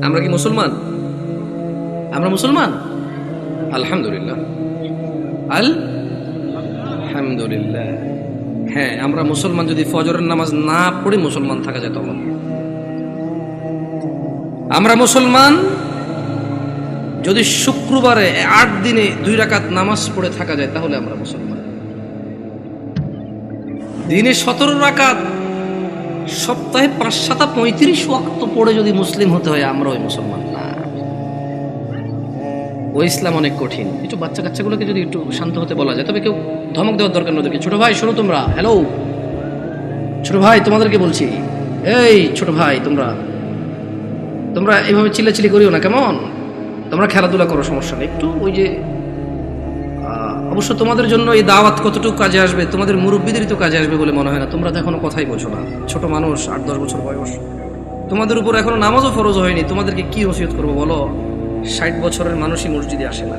আমরা কি মুসলমান? আমরা মুসলমান আলহামদুলিল্লাহ, আলহামদুলিল্লাহ। হ্যাঁ, আমরা মুসলমান। যদি ফজরের নামাজ না পড়ে মুসলমান থাকা যায় তখন আমরা মুসলমান। যদি শুক্রবারে 8 দিনে 2 রাকাত নামাজ পড়ে থাকা যায় তাহলে আমরা মুসলমান। দিনে 17 রাকাত, সপ্তাহে 5-7-35 ওয়াক্ত পড়ে যদি মুসলিম হতে হয়, আমরা ওই মুসলমান না। ওই ইসলাম অনেক কঠিন। একটু বাচ্চা কাচ্চাগুলোকে যদি একটু শান্ত হতে বলা যায়, তবে কেউ ধমক দেওয়ার দরকার না ওদেরকে। ছোট ভাই শোনো, তোমরা হ্যালো, ছোট ভাই তোমাদেরকে বলছি, এই ছোট ভাই তোমরা এইভাবে চিল্লাচিল্লি করিও না, কেমন? তোমরা খেলাধুলা করো, সমস্যা নেই। একটু ওই যে অবশ্য তোমাদের জন্য এই দাওয়াত কতটুকু কাজে আসবে, তোমাদের মুরব্বীদেরই তো কাজে আসবে বলে মনে হয় না। তোমরা তো এখনো কথাই বোঝো না, ছোট মানুষ, 8-10 বছর বয়স। তোমাদের উপর এখনো নামাজও ফরজ হয়নি। তোমাদেরকে কি নসিহত করবো বলো? 60 বছরের মানুষই মসজিদে আসে না।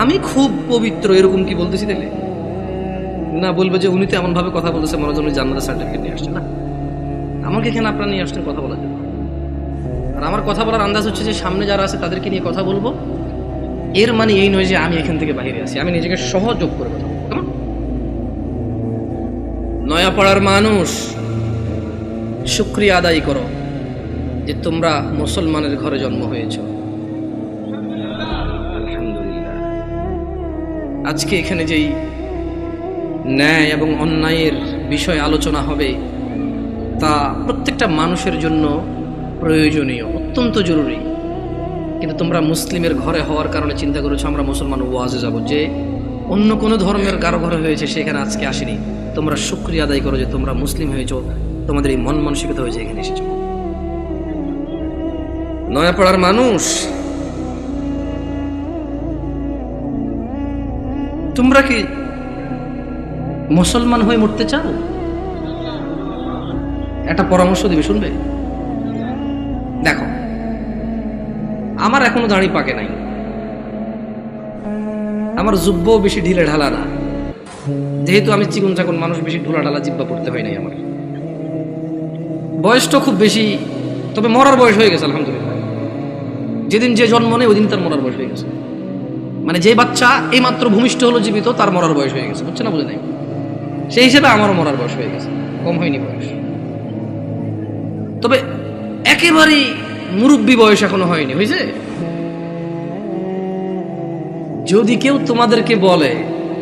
আমি খুব পবিত্র এরকম কি বলতেছি তাহলে? না, বলবে যে উনি তো এমন ভাবে কথা বলতেছে মনে হয় উনি জান্নাতের সার্টিফিকেট নিয়ে আসছে। না, আমাকে এখানে আপনারা নিয়ে আসছেন কথা বলার জন্য। আর আমার কথা বলার আন্দাজ হচ্ছে যে সামনে যারা আছে তাদেরকে নিয়ে কথা বলবো। এর মানে এই নয় যে আমি এখান থেকে বাইরে আছি। আমি নিজেকে সহযোগ করে কথা বলবো। কেমন? নয়াপাড়ার মানুষ, শুকরিয়া আদায় করো যে তোমরা মুসলমানের ঘরে জন্ম হয়েছ। আলহামদুলিল্লাহ। আজকে এখানে যেই ন্যায় এবং অন্যায়ের বিষয় আলোচনা হবে, তা প্রত্যেকটা মানুষের জন্য প্রয়োজনীয়, অত্যন্ত জরুরি। কিন্তু তোমরা মুসলিমের ঘরে হওয়ার কারণে চিন্তা করেছো আমরা মুসলমান ওয়াজে যাব, যে অন্য কোনো ধর্মের কারো ঘরে হয়েছে সেখানে আজকে আসেনি। তোমরা শুকরিয়া আদায় করো যে তোমরা মুসলিম হয়েছো, তোমাদের এই মন মানসিকতা হয়েছে এখানে এসেছো। নয়াপাড়ার মানুষ, তোমরা কি মুসলমান হয়ে মরতে চাও? একটা পরামর্শ দিবে, শুনবে? দেখো, আমার এখনো দাড়ি পাকে নাই, আমার জুব্বও বেশি ঢিলে ঢালা না। যেহেতু আমি চিকন চাকন মানুষ, বেশি ঢোলা ঢালা জিব্বা পড়তে হয় নাই। আমার বয়সটা খুব বেশি, তবে মরার বয়স হয়ে গেছে আলহামদুলিল্লাহ। যেদিন যে জন্ম নেই ওই দিন তার মরার বয়স হয়ে গেছে। মানে যে বাচ্চা এই মাত্র ভূমিষ্ঠ হলো জীবিত, তার মরার বয়স হয়ে গেছে। বুঝছে না? বুঝে নাই? সেই হিসেবে আমারও মরার বয়স হয়ে গেছে, কম হয়নি বয়স। তবে একেবারেই মুরব্বী বয়স এখনো হয়নি, হয়েছে। যদি কেউ তোমাদেরকে বলে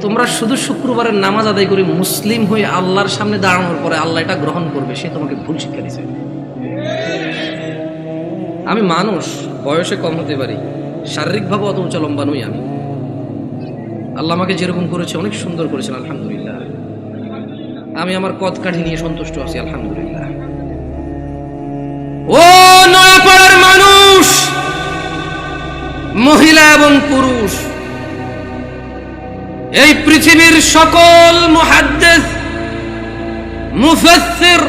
তোমরা শুধু শুক্রবারের নামাজ আদায় করে মুসলিম হয়ে আল্লাহর সামনে দাঁড়ানোর পরে আল্লাহ এটা গ্রহণ করবে, সে তোমাকে ভুল শিক্ষা দিচ্ছে। আমি মানুষ, বয়সে কম হতে পারি, শারীরিকভাবে অত উঁচা লম্বা নই আমি। আল্লাহ আমাকে যেরকম করেছে অনেক সুন্দর করেছেন আলহামদুলিল্লাহ। আমি আমার কদ কাঠি নিয়ে সন্তুষ্ট আছি আলহামদুলিল্লাহ। ও নয়াপাড়ার মানুষ, মহিলা এবং পুরুষ, এই পৃথিবীর সকল মুহাদ্দিস, মুফাসসির,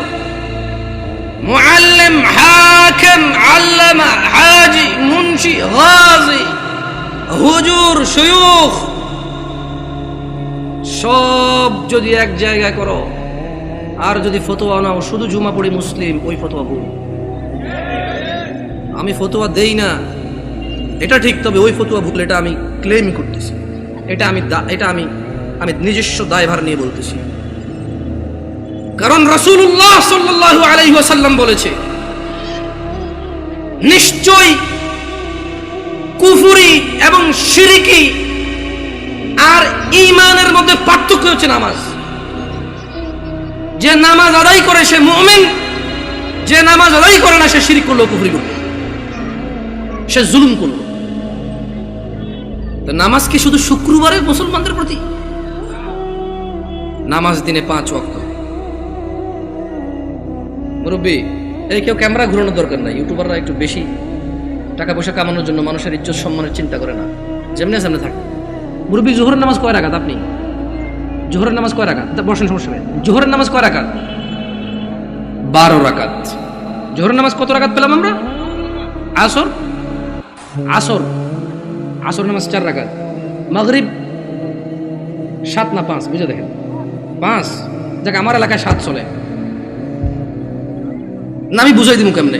মুআল্লিম, হাকিম, আল্লামা, হাজি, মুন্সি, গাজী, হুজুর, শায়খ, সব যদি এক জায়গায় করো আর যদি ফতোয়া নাও শুধু জুমা পড়ি মুসলিম, ওই ফতোয়া ভুল। আমি ফতোয়া দেই না এটা ঠিক, তবে ওই ফতোয়া ভুল, এটা আমি ক্লেম করতেছি। এটা আমি নিজস্ব দায়ভার নিয়ে বলতেছি। কারণ রাসূলুল্লাহ সাল্লাল্লাহু আলাইহি ওয়াসাল্লাম বলেছে, নিশ্চয়ই কুফরি এবং শিরকি আর ঈমানের মধ্যে পার্থক্য হচ্ছে নামাজ। যে নামাজ আদায় করে সে মুমিন, যে নামাজ আদায় করে না সে শিরক করলো, কুফরি করলো, সে জুলুম করলো। নামাজ কি শুধু শুক্রবারে মুসলমানদের প্রতি? নামাজ দিনে 5 ওয়াক্ত। মুরব্বী, এই কেউ ক্যামেরা ঘুরানোর দরকার নাই। ইউটিউবাররা একটু বেশি টাকা পয়সা কামানোর জন্য মানুষের ইজ্জত সম্মানের চিন্তা করে না, যেমনি সামনে থাকে। মুরব্বী, জোহরের নামাজ কয় রাকাত? আপনি জোহরের নামাজ কয় রাকাত? বসেন, সমস্যা নেই। জোহরের নামাজ কয় রাকাত? 12 রাকাত। জোহরের নামাজ কত রাকাত পেলাম আমরা? আসর নামাজ 4 রাকাত। মাগরিব 7 না 5? বুঝে দেখেন, 5। দেখ, আমার এলাকায় 7 চলে। না আমি বুঝাই দিব কেমনে?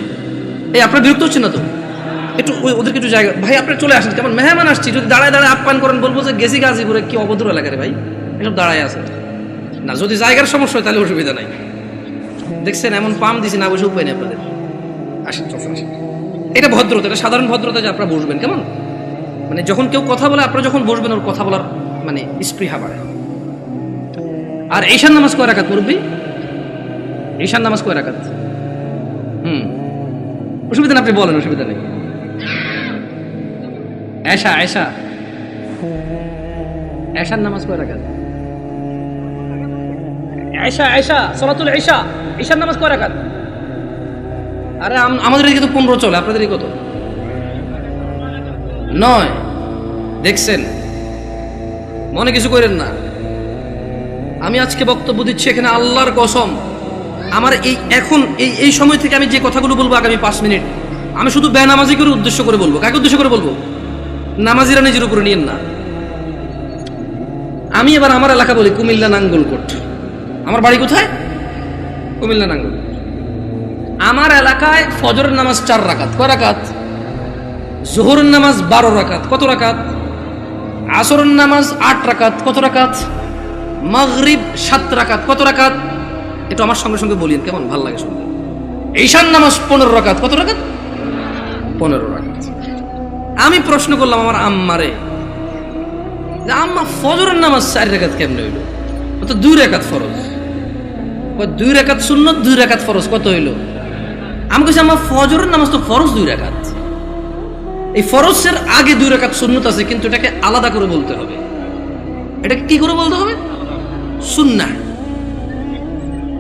এই আপনার বিরক্ত হচ্ছে না তো? একটু ওদেরকে একটু জায়গা, ভাই আপনি চলে আসেন, কেমন মেহমান আসছি, যদি দাঁড়ায় দাঁড়ায় আপ্যায়ন করেন বলবো যে গেছি গাজীপুরে, কি অভদ্র এলাকা রে ভাই, এসব দাঁড়ায় আছে না। যদি জায়গার সমস্যা হয় তাহলে অসুবিধা নাই। দেখছেন এমন পাম দিছি না, বসে উপায় নেই আপনাদের। আসেন চলছেন, আসেন। এটা ভদ্রতা, এটা সাধারণ ভদ্রতা যে আপনারা বসবেন, কেমন মানে যখন কেউ কথা বলে আপনারা যখন বসবেন ওর কথা বলার মানে স্পৃহা বাড়ে। আর ঈশান নামাজ কয় রাকাত মুরব্বি? ঈশান নামাজ কয় রাকাত? অসুবিধা না, আপনি বলেন, অসুবিধা নেই। এশা এশা এশার নামাজ কয় রাকাত? এশা এশা সালাতুল ইশা, ঈশার নামাজ কয় রাকাত? আরে আমাদের এদিকে তো 15 চলে, আপনাদের কত? 9। দেখছেন, মনে কিছু করেন না। আমি আজকে বক্তব্য দিচ্ছি এখানে আল্লাহর কসম, আমার এই সময় থেকে আমি যে কথাগুলো বলবো আগামী 5 মিনিট, আমি শুধু বেনামাজিকে উদ্দেশ্য করে বলবো। কাকে উদ্দেশ্য করে বলবো? নামাজিরা নিজের উপরে নিয়েন না। আমি এবার আমার এলাকা বলি, কুমিল্লা নাঙ্গলকোট। আমার বাড়ি কোথায়? কুমিল্লা নাঙ্গলকোট। আমার এলাকায় ফজরের নামাজ 4 রাকাত। কয় রাকাত? জোহরের নামাজ 12 রাকাত। কত রাকাত? আসরের নামাজ 8 রাকাত। কত রাকাত? মাগরিব 7 রাকাত। কত রাকাত? একটু আমার সঙ্গে সঙ্গে বলিন, কেমন ভাল লাগে শুনতে। ঈশান নামাজ 15 রাকাত। কত রাকাত? 15 রাকাত। আমি প্রশ্ন করলাম আমার আম্মারে, যে আম্মা ফজরের নামাজ 4 রাকাত কেমনে হইল? তো 2 রাকাত ফরজ। 2 রাকাত সুন্নত, 2 রাকাত ফরজ, কত হইল? আমি কইছি আম্মা ফজরের নামাজ তো ফরজ 2 রাকাত, এই ফরজের আগে 2 রাকাত সুন্নত আছে, কিন্তু এটাকে আলাদা করে বলতে হবে। এটাকে কি করে বলতে হবে? সুন্নাহ।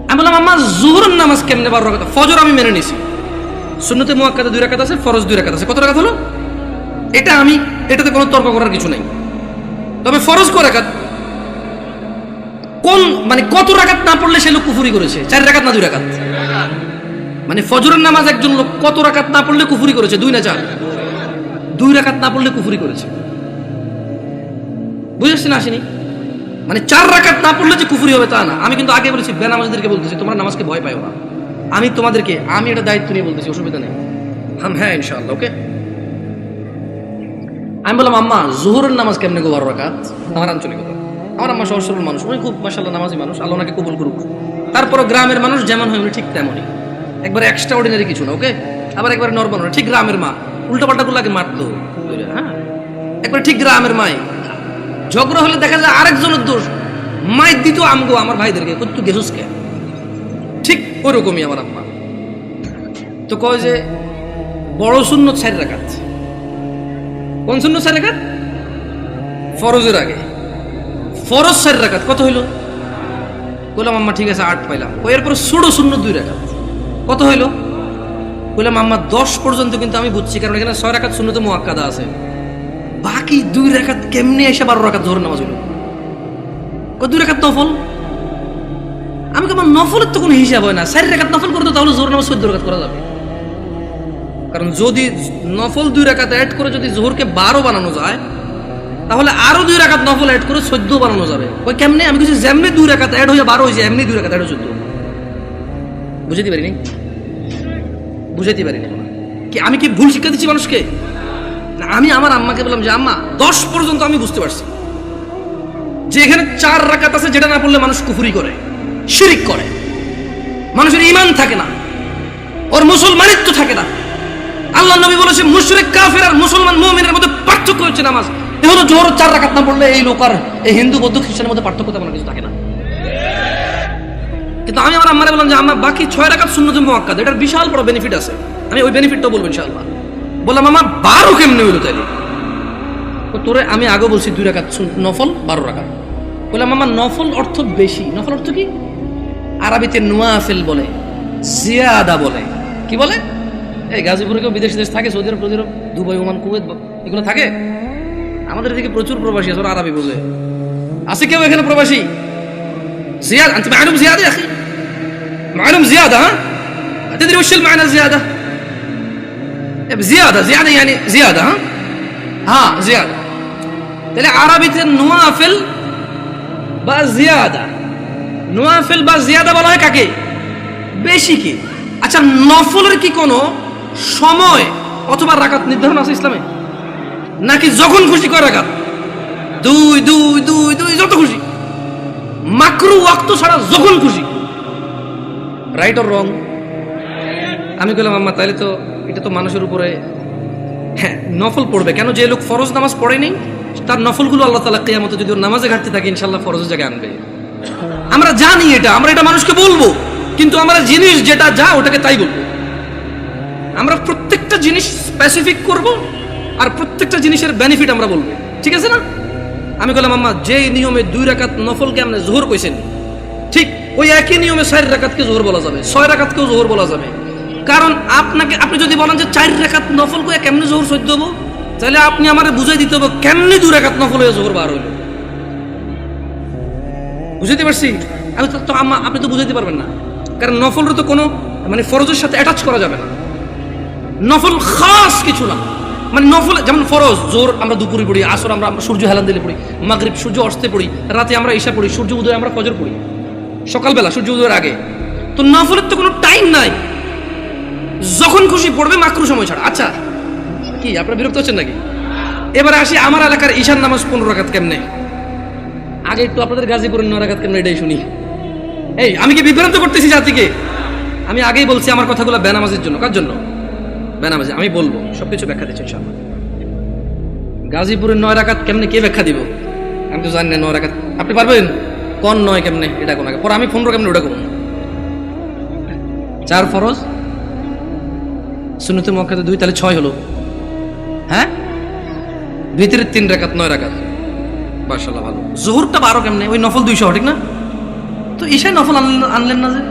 আমি বললাম আম্মা জোহরের নামাজ কেমনে 12 রাকাত? ফজর আমি মেনে নিছি, সুন্নতে মুআক্কাদা 2 রাকাত আছে, ফরজ 2 রাকাত আছে। কত রাকাত হলো? এটাতে কোনো তর্ক করার কিছু নাই। তবে ফরজ কয় রাকাত? কোন মানে কত রাকাত না পড়লে সে লোক কুফরি করেছে? 4 রাকাত না 2 রাকাত? মানে ফজরের নামাজ একজন লোক কত রাকাত না পড়লে কুফরি করেছে? 2 না 4? 2 রাকাত না পড়লে কুফরি করেছে। বুঝেছেন? আসেনি মানে 4 রাকাত না পড়লে যে কুফরি হবে তা না। আমি কিন্তু আগে বলেছি, বেনামাজিদেরকে বলতেছি তোমরা নামাজকে ভয় পাও না। আমি এটা দায়িত্ব নিয়ে বলতেছি, অসুবিধা নেই। হ্যাঁ ইনশাআল্লাহ, ওকে। আমি বললাম আম্মা জোহরের নামাজ কেমনে গো 12 রাকাত? আমার আঞ্চলিকতা। আমার আম্মা সহজ সরল মানুষ, উনি খুব মাশাআল্লাহ নামাজি মানুষ, আল্লাহ ওনাকে কবুল করুক। তারপরও গ্রামের মানুষ যেমন হয় উনি ঠিক তেমনই, একবারে এক্সট্রা অর্ডিনারি কিছু না, ওকে। আবার একবারে নরমাল, ঠিক গ্রামের মা। উল্টাপাল্টা গুলো আগে মারতো, হ্যাঁ, একবারে ঠিক গ্রামের মাই। ঝগড়া হলে দেখা যায় আরেকজনের দোষ, মায়ের দিত আমগো আমার ভাইদেরকে, তুই গেছুস কে? ঠিক ওরকমই আমার আম্মা। তো কয় যে বড় সুন্নত 4 রাকাত। কোন সুন্নত 4 রাকাত? ফরজের আগে ফরজ 4 রাকাত। কত হইল? বললাম আম্মা ঠিক আছে 8 পাইলাম। এরপর ছোট সুন্নত 2 রাকাত। কত হইল? বললাম আম্মা 10 পর্যন্ত কিন্তু আমি বুঝছি, কারণ এখানে 6 রাকাত সুন্নতে মুআক্কাদা আছে। বাকি 2 রাকাত কেমনে এসে 12 রাকাত জোহর নামাজ হইল? 2 রাকাত নফল। আমি আমার নফলের তো কোনো হিসাব হয় না। 4 রাকাত নফল করতে তাহলে জোহর নামাজ 14 রাকাত করা যাবে। কারণ যদি নফল 2 রাকাত অ্যাড করে যদি জোহরকে 12 বানানো যায়, তাহলে আরো 2 রাকাত নফল অ্যাড করে 14 বানানো যাবে। ওই কেমনে? আমি কিছু যেমনি 2 রাকাত অ্যাড হয়ে 12 হয়েছে, এমনি 2 রাকাত অ্যাড হয়ে 14। বুঝাইতে পারিনি? বুঝাইতে পারিনি কি? আমি কি ভুল শিক্ষা দিচ্ছি মানুষকে? না, আমি আমার আম্মাকে বললাম যে আম্মা 10 পর্যন্ত আমি বুঝতে পারছি যে এখানে 4 রাকাত আছে, যেটা না পড়লে মানুষ কুফরি করে, শিরিক করে, মানুষের ঈমান থাকে না, ওর মুসলমানিত্ব থাকে না। আল্লাহ নবী বলেছে মুশরিক কাফের আর মুসলমান মুমিনের মধ্যে পার্থক্য হচ্ছে নামাজ। এই হলো জোহর 4 রাকাত না পড়লে এই লোক আর এই হিন্দু বৌদ্ধ খ্রিস্টানের মধ্যে পার্থক্য তেমন কিছু থাকে না। কিন্তু আমি আমার আম্মারে বললাম যে আম্মা বাকি 6 রাকাত সুন্নতে মুআক্কাদা, এটার বিশাল বড় বেনিফিট আছে, আমি ওই বেনিফিটটাও বলবো ইনশাআল্লাহ। বললাম আম্মা 12 কেমনে হইলো তাইলে? তোরে আমি আগে বলছি 2 রাকাত নফল 12 রাকাত। বললাম আম্মা নফল অর্থ বেশি। নফল অর্থ কি? আরবিতে নওয়াফিল বলে, জিয়াদা বলে। কি বলে? এই গাজীপুরে কেউ বিদেশ দেশ থাকে, সৌদি আরব, দুবাই, ওমান, কুয়েত, এগুলো থাকে। আমাদের এদিকে প্রচুর প্রবাসী আছে, ওরা আরবি বোঝে। আছে কেউ এখানে প্রবাসী? زيادة أنت معلوم زيادة يا أخي معلوم زيادة ها تدري وش المعنى زيادة زيادة يعني زيادة ها زيادة تلاقي عربية النوافل بقى زيادة نوافل بقى زيادة বলা হয় কাকে? বেশি কি? আচ্ছা, নফলের কি কোনো সময় অথবা রাকাত নির্ধারণ আছে ইসলামে, নাকি যখন খুশি কয় রাকাত? দুই দুই দুই দুই যত খুশি, মাকরু ওয়াক্ত ছাড়া যখন খুশি। Right or wrong? আমি বললাম আম্মা তাহলে তো এটা তো মানুষের উপরে, হ্যাঁ নফল পড়বে কেন? যে লোক ফরজ নামাজ পড়েনি তার নফলগুলো আল্লাহ তাআলা কিয়ামতে যদি ওর নামাজে ঘাটতি থাকে ইনশাআল্লাহ ফরজের জায়গায় আনবে। আমরা জানি এটা, আমরা এটা মানুষকে বলবো, কিন্তু আমরা জিনিস যেটা যা ওটাকে তাই বলবো। আমরা প্রত্যেকটা জিনিস স্পেসিফিক করব আর প্রত্যেকটা জিনিসের বেনিফিট আমরা বলবো, ঠিক আছে না? আমি বললাম আম্মা যে নিয়মে 2 রাকাত নফলকে আপনি যোহর কইছেন, ঠিক ওই একই নিয়মে 4 রাকাতকে যোহর বলা যাবে, 6 রাকাতকেও যোহর বলা যাবে। কারণ আপনি যদি বলেন যে 4 রাকাত নফল কয়ে কেমনে যোহর সহ্য হবো, তাহলে আপনি আমারে বুঝাই দিতে হবে কেমনে 2 রাকাত নফল হয়ে যোহর বার হইল। বুঝাইতে পারছি? আমি তো আম্মা আপনি তো বুঝাইতে পারবেন না, কারণ নফলের তো কোনো মানে ফরজের সাথে অ্যাটাচ করা যাবে না। নফল খাস কিছু না, মানে নফল যেমন ফরজ জোর আমরা দুপুরে পড়ি, আসর আমরা সূর্য হেলান দিলে পড়ি, মাগরিব সূর্য অস্তে পড়ি, রাতে আমরা ঈশা পড়ি, সূর্য উদয় আমরা ফজর পড়ি, সকালবেলা সূর্য উদয়ের আগে। তো নফলের তো কোনো টাইম নাই, যখন খুশি পড়বে মাকরু সময় ছাড়া। আচ্ছা কি আপনারা বিরক্ত হচ্ছেন নাকি? এবারে আসি আমার এলাকার ঈশার নামাজ 15 রাকাত কেমনে। আগে একটু আপনাদের গাজীপুরের 9 রাকাত কেমনে এটাই শুনি। এই আমি কি বিভ্রান্ত করতেছি জাতিকে? আমি আগেই বলছি আমার কথাগুলো বেনামাজের জন্য। কার জন্য? বেনামাজি। আমি বলবো সবকিছু ব্যাখ্যা দিচ্ছি ইনশাআল্লাহ। গাজীপুরের 9 রাকাত কেমনে কে ব্যাখ্যা দিব? আমি তো জানি না 9 রাকাত। আপনি পারবেন কোন 9 কেমনে এটা কোন আগে পরে আমি 15 কেমনে ওটা করব? 4 ফরজ, সুন্নতে মুআক্কাদা 2, তাহলে 6 হলো। হ্যাঁ, ভিতরে 3 রাকাত 9 রাকাত। মাশাআল্লাহ ভালো। যোহরটা 12 কেমনে? ওই নফল 200 ঠিক না? তো ঈশা নফল আনলেন না যে?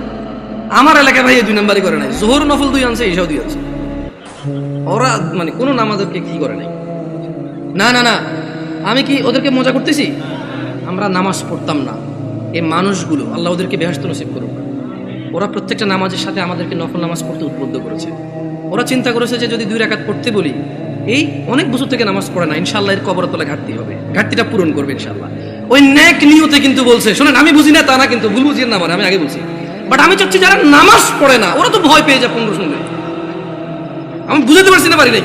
আমার এলাকায় ভাই 2 নাম্বারই করে নাই, যোহর নফল 2 আনছে, ঈশাও 2 আনছে। ওরা মানে কোনো নামাজকে কি করে নাই। না না না, আমি কি ওদেরকে মজা করতেছি? আমরা নামাজ পড়তাম না, এই মানুষগুলো আল্লাহ ওদেরকে বেহেশত নসিব করুক, ওরা প্রত্যেকটা নামাজের সাথে আমাদেরকে নফল নামাজ পড়তে উদ্বুদ্ধ করেছে। ওরা চিন্তা করেছে যে যদি 2 রাকাত পড়তে বলি, এই অনেক বছর থেকে নামাজ পড়ে না, ইনশাআল্লাহ এর কবরের তলায় ঘাটতি হবে, ঘাটতিটা পূরণ করবে ইনশাআল্লাহ। ওই নেক নিয়তে কিন্তু বলছে। শোনেন, আমি বুঝি না তা না, কিন্তু ভুল বুঝিয়ে না, মানে আমি আগে বলছি, বাট আমি চাচ্ছি যারা নামাজ পড়ে না ওরা তো ভয় পেয়ে যায় 15 শুনলে। আমি বুঝাতে পারছি না, পারি নাই।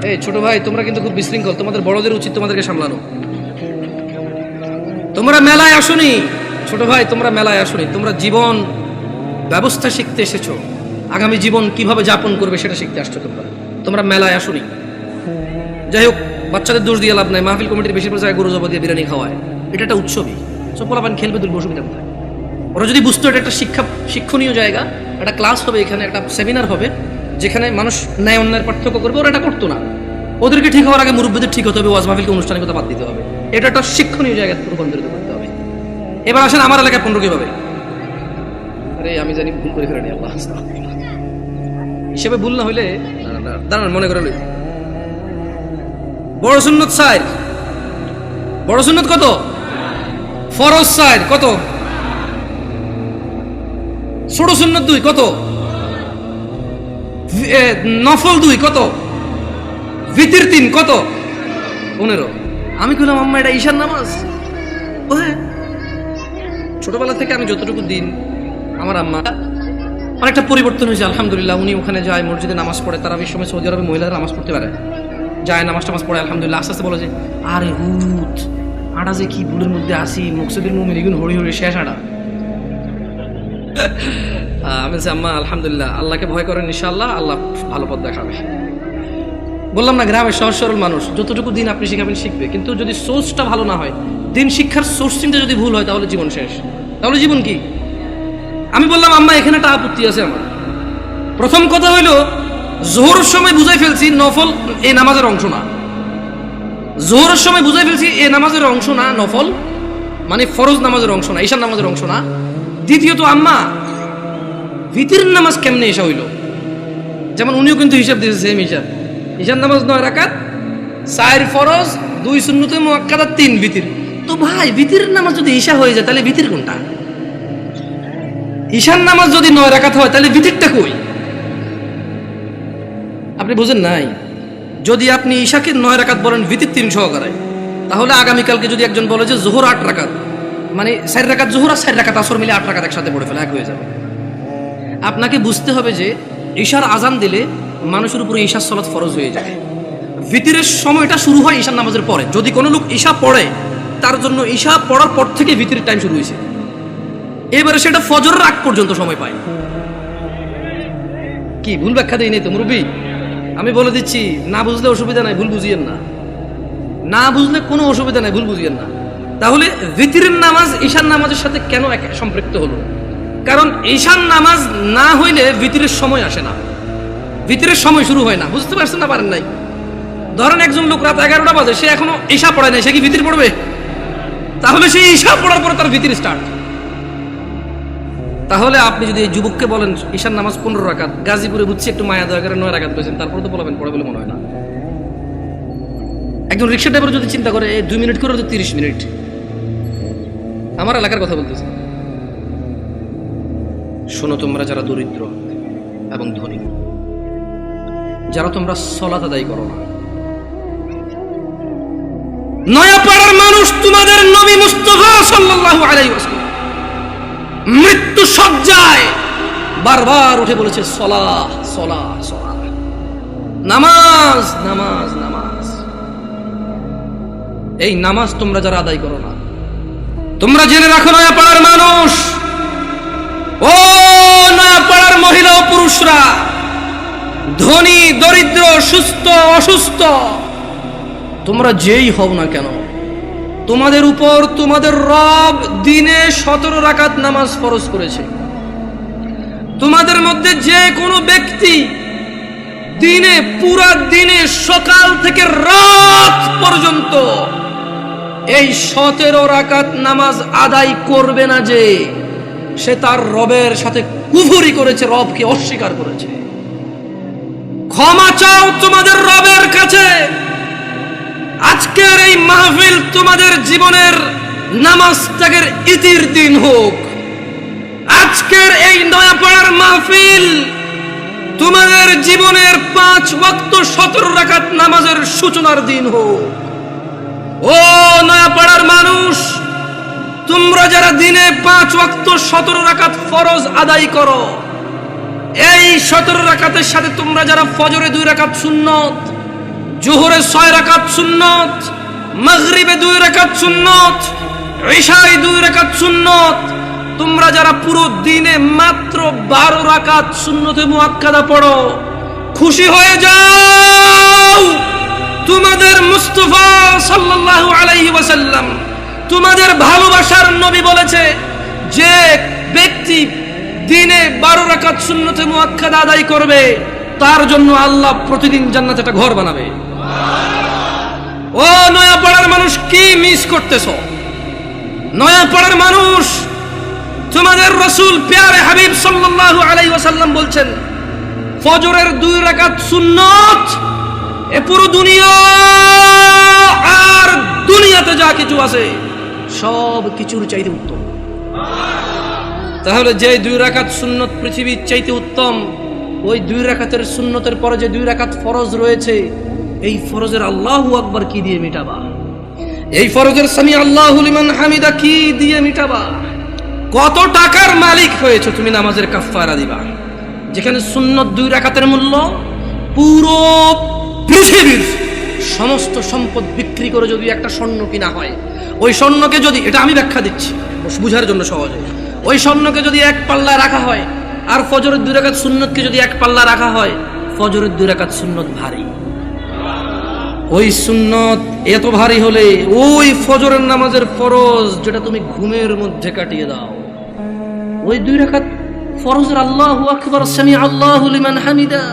এই ছোট ভাই তোমরা কিন্তু খুব বিশৃঙ্খল, তোমাদের বড়দের উচিত তোমাদেরকে সামলানো। তোমরা মেলায় আসোনি ছোট ভাই, তোমরা মেলায় আসোনি, তোমরা জীবন ব্যবস্থা শিখতে এসেছো, আগামী জীবন কিভাবে যাপন করবে সেটা শিখতে আসছো। তোমরা মেলায় আসোনি। যাই হোক, বাচ্চাদের দোষ দিয়ে লাভ নাই, মাহফিল কমিটির বেশিরভাগ জায়গায় গরু জবা দিয়ে বিরিয়ানি খাওয়ায়, এটা একটা উৎসবই, সব পোলাপান খেলবে, দুর্ব অসুবিধা কোথায়? ওরা যদি বুঝতো এটা একটা শিক্ষণীয় জায়গা, একটা ক্লাস হবে এখানে, একটা সেমিনার হবে যেখানে মানুষ ন্যায় অন্যায়ের পার্থক্য করবে, ওরা এটা করতো না। ওদেরকে ঠিক হওয়ার আগে মুরব্বীদের ঠিক হতে হবে, ওয়াজ মাহফিলকে আনুষ্ঠানিকতা বাদ দিতে হবে, এটা একটা শিক্ষণীয় জায়গায় রূপান্তরিত করতে হবে। এবার আসেন আমার এলাকায় 15 কিভাবে? আরে আমি জানি ভুল করে ফেলেনি, আল্লাহ হিসেবে ভুল না হইলে দাঁড়ান মনে করে লই। বড় সুন্নত 4, বড় সুন্নত কত? ফরজ 4 কত? ছোট সুন্নত 2 কত? নফল 2 কত? ভিতর 3 কত? 15। আমি কইলাম আম্মা এটা ঈশার নামাজ? ও হ্যাঁ। ছোটবেলা থেকে আমি যতটুকু দিন, আমার আম্মা অনেকটা পরিবর্তন হয়েছে আলহামদুলিল্লাহ। উনি ওখানে যায়, মসজিদে নামাজ পড়ে, তারা এই সময় সৌদি আরবে মহিলারা নামাজ পড়তে পারে, যায় নামাজ টামাজ পড়ে আলহামদুলিল্লাহ। আস্তে আস্তে বলে যে আরে হুত আটা যে কি ভুলের মধ্যে আসি, মকসুদের মুমিন এগুন হরি হরি শেষ আটা। আমি বলছি আম্মা আলহামদুলিল্লাহ, আল্লাহকে ভয় করেন, ইনশাআল্লাহ আল্লাহ ভালো পথ দেখাবে। বললাম না, গ্রামের সহজ সরল মানুষ, যতটুকু দিন আপনি শিখাবেন শিখবে, কিন্তু যদি সোর্সটা ভালো না হয়, দিন শিক্ষার সোর্সিংটা যদি ভুল হয়, তাহলে জীবন শেষ। তাহলে জীবন কি? আমি বললাম আম্মা এখানে একটা আপত্তি আছে আমার। প্রথম কথা হইলো, জোহরের সময় বুঝাই ফেলছি নফল এই নামাজের অংশ না, জোহরের সময় বুঝাই ফেলছি এই নামাজের অংশ না, নফল মানে ফরজ নামাজের অংশ না, ঈশার নামাজের অংশ না। দ্বিতীয়ত আম্মা ভিতরের নামাজ কেমনে এসা হইল? যেমন উনিও কিন্তু হিসাব দিয়েছে সেম হিসাব, ঈশার নামাজ 9 রাকাত, 4 ফরজ, 2 সুন্নতে মুআক্কাদা, 3 ভিতর। তো ভাই ভিতরের নামাজ যদি ঈশা হয়ে যায় তাহলে ভিতর কোনটা? ঈশার নামাজ যদি 9 রাকাত হয় তাহলে ভিতরটা কই? আপনি বুঝেন নাই? যদি আপনি ঈশাকে 9 রাকাত বলেন ভিতর 3 সহকারে, তাহলে আগামীকালকে যদি একজন বলে যে জোহর 8 রাকাত, মানে 4 রাকাত জোহর আর 4 রাকাত আসর মিলে 8 রাকাত একসাথে পড়ে ফেলে, এক হয়ে যাবে। আপনাকে বুঝতে হবে যে ঈশার আজান দিলে মানুষের উপরে ঈশার সালাত ফরজ হয়ে যায়। ভিতরের সময়টা শুরু হয় ঈশার নামাজের পরে। যদি কোনো লোক ঈশা পড়ে, তার জন্য ঈশা পড়ার পর থেকে ভিতরের টাইম শুরু হয়েছে, এবারে সেটা ফজরের আগ পর্যন্ত সময় পায়। কি ভুল ব্যাখ্যা দেই নেই তো মুরব্বী? আমি বলে দিচ্ছি, না বুঝলে অসুবিধা নাই, ভুল বুঝিয়েন না। না বুঝলে কোনো অসুবিধা নাই, ভুল বুঝিয়েন না। তাহলে ভিতরের নামাজ ঈশার নামাজের সাথে কেন সম্পৃক্ত হলো? কারণ ঈশার নামাজ না হইলে ভিতরের সময় আসে না, ভিতরের সময় শুরু হয় না। বুঝতে পারছেন না পারেন নাই? ধরেন একজন লোক রাত 11টা বাজে, সে এখনো ঈশা পড়ায় নাই, সে কি ভিতর পড়বে? তাহলে সে ঈশা পড়ার পরে তার ভিতর স্টার্ট। তাহলে আপনি যদি এই যুবককে বলেন ঈশার নামাজ 15 রাকাত, গাজীপুরে বুঝছি একটু মায়া দয়া করে 9 রাকাত পেয়েছেন, তারপরে তো বলবেন পড়ে বলে মনে হয় না। একজন রিক্সা ড্রাইভার যদি চিন্তা করে 2 মিনিট করে তো 30 মিনিট। আমার এলাকার কথা বলতেছি। শোনো তোমরা যারা দরিদ্র এবং ধনী, যারা তোমরা সালাত আদায় করো না, নয়াপাড়ার মানুষ তোমাদের নবী মুস্তাফা সাল্লাল্লাহু আলাইহি ওয়াসাল্লাম মৃত্যু সজ্জায় বারবার উঠে বলেছে সালাহ সালাহ সালাহ, নামাজ নামাজ নামাজ। এই নামাজ তোমরা যারা আদায় করো না, তোমরা জেনে রাখো নয়াপাড়ার মানুষ, ও নয়াপাড়ার মহিলা ও পুরুষরা, ধনী দরিদ্র, সুস্থ অসুস্থ, তোমরা যেই হও না কেন, তোমাদের উপর তোমাদের রব দিনে 17 রাকাত নামাজ ফরজ করেছে। তোমাদের মধ্যে যে কোনো ব্যক্তি দিনে, পুরা দিনে সকাল থেকে রাত পর্যন্ত এই 17 রাকাত নামাজ আদায় করবে না, যে সে তার রবের সাথে কুফরি করেছে, রবকে অস্বীকার করেছে। ক্ষমা চাও তোমাদের রবের কাছে। আজকের এই মাহফিল তোমাদের জীবনের নামাজ ত্যাগের ইতির দিন হোক। আজকের এই নয়াপাড়ার মাহফিল তোমাদের জীবনের 5 ওয়াক্ত 17 রাকাত নামাজের সূচনার দিন হোক। ও নয়াপাড়ার মানুষ, তোমরা যারা দিনে 5 ওয়াক্ত 17 রাকাত ফরজ আদায় করো, এই 17 রাকাতের সাথে তোমরা যারা ফজরে 2 রাকাত সুন্নত, জোহরে 6 রাকাত সুন্নত, মাগরিবে 2 রাকাত সুন্নত, ইশায় 2 রাকাত সুন্নত, তোমরা যারা পুরো দিনে মাত্র 12 রাকাত সুন্নতে মুআক্কাদা পড়ো, খুশি হয়ে যাও। তোমাদের মুস্তাফা সাল্লাল্লাহু আলাইহি ওয়াসাল্লাম, তোমাদের ভালোবাসার নবী বলেছে, যে ব্যক্তি দিনে 12 রাকাত সুন্নতে মুআক্কাদা আদায় করবে, তার জন্য আল্লাহ প্রতিদিন জান্নাতে একটা ঘর বানাবে। ও নয়াপাড়ার মানুষ, কি মিস করতেছো? নয়াপাড়ার মানুষ, তোমাদের রাসূল প্যারে হাবিব সাল্লাল্লাহু আলাইহি ওয়াসাল্লাম বলছেন, ফজরের 2 রাকাত সুন্নত এ পুরো দুনিয়া আর দুনিয়াতে যা কিছু আছে সব কিছুর চাইতে উত্তম। তাহলে যে 2 রাকাত সুন্নত পৃথিবীর চাইতে উত্তম, ওই 2 রাকাতের সুন্নতের পরে যে 2 রাকাত ফরজ রয়েছে, এই ফরজের আল্লাহু আকবার কি দিয়ে মিটাবা? এই ফরজের সামি আল্লাহু লিমান হামিদা কি দিয়ে মিটাবা? কত টাকার মালিক হয়েছে তুমি নামাজের কাফারা দিবা, যেখানে সুন্নত 2 রাকাতের মূল্য পুরো পৃথিবীর সমস্ত সম্পদ বিক্রি করে যদি একটা স্বর্ণ কিনা হয়, ওই স্বর্ণকে যদি, এটা আমি ব্যাখ্যা দিচ্ছি বুঝার জন্য সহজে, ওই স্বর্ণকে যদি 1 পাল্লা রাখা হয়, আর ফজরের 2 রাকাত সুন্নতকে যদি 1 পাল্লা রাখা হয়, ফজরের 2 রাকাত সুন্নত ভারী। ওই সুন্নত এত ভারী হলে ওই ফজরের নামাজের ফরজ যেটা তুমি ঘুমের মধ্যে কাটিয়ে দাও, ওই 2 রাকাত ফরজের আল্লাহু আকবার, সামি আল্লাহু লিমান হামিদা,